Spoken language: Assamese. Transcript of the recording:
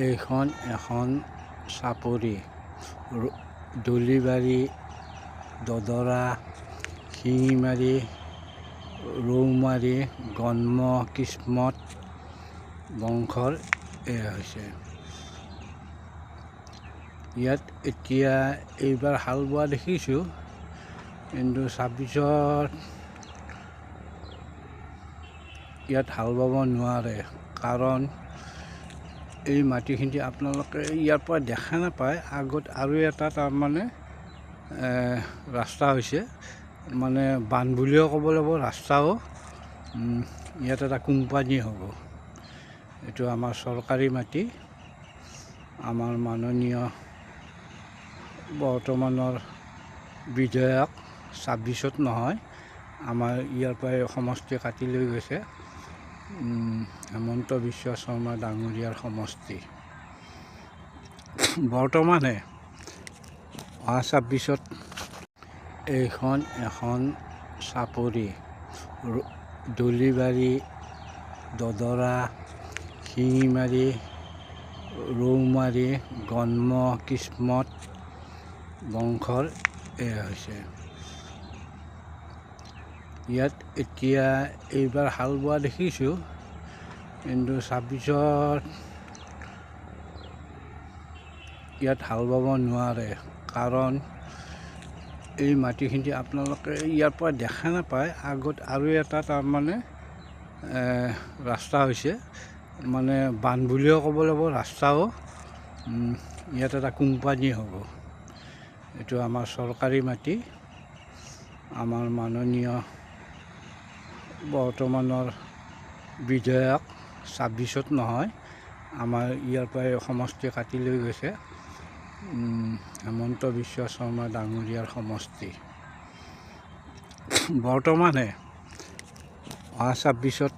এইখন এখন চাপৰি দলিবাৰী দদৰা শিঙিমাৰী ৰৌমাৰী গন্ম কিসমত বংশৰ এয়া হৈছে। ইয়াত এতিয়া এইবাৰ হাল বোৱা দেখিছোঁ, কিন্তু 26ত ইয়াত হাল বাব নোৱাৰে, কাৰণ এই মাটিখিনি আপোনালোকে ইয়াৰ পৰা দেখা নাপায়। আগত আৰু এটা তাৰমানে ৰাস্তা হৈছে, মানে বান্ধ বুলিও ক'ব লাগিব, ৰাস্তাও। ইয়াত এটা কোম্পানী হ'ব। এইটো আমাৰ চৰকাৰী মাটি। আমাৰ মাননীয় বৰ্তমানৰ বিধায়ক 26ত নহয়, আমাৰ ইয়াৰ পৰাই সমষ্টি কাটি লৈ গৈছে, হেমন্ত বিশ্ব শৰ্মা ডাঙৰীয়াৰ সমষ্টি। বৰ্তমানে অহা 26ত এইখন এখন চাপৰি দলিবাৰী দদৰা শিঙিমাৰী ৰৌমাৰী গন্ম কিসমত বংশৰ এয়া হৈছে। ইয়াত এতিয়া এইবাৰ হাল বোৱা দেখিছোঁ, কিন্তু 26ত ইয়াত হাল বাব নোৱাৰে, কাৰণ এই মাটিখিনি আপোনালোকে ইয়াৰ পৰা দেখা নাপায়। আগত আৰু এটা তাৰমানে ৰাস্তা হৈছে, মানে বান্ধ বুলিও ক'ব লাগিব, ৰাস্তাও। ইয়াত এটা কোম্পানী হ'ব। এইটো আমাৰ চৰকাৰী মাটি। আমাৰ মাননীয় বৰ্তমানৰ বিধায়ক 26ত নহয়, আমাৰ ইয়াৰ পৰাই সমষ্টি কাটি লৈ গৈছে, হেমন্ত বিশ্ব শৰ্মা ডাঙৰীয়াৰ সমষ্টি। বৰ্তমানে অহা 26ত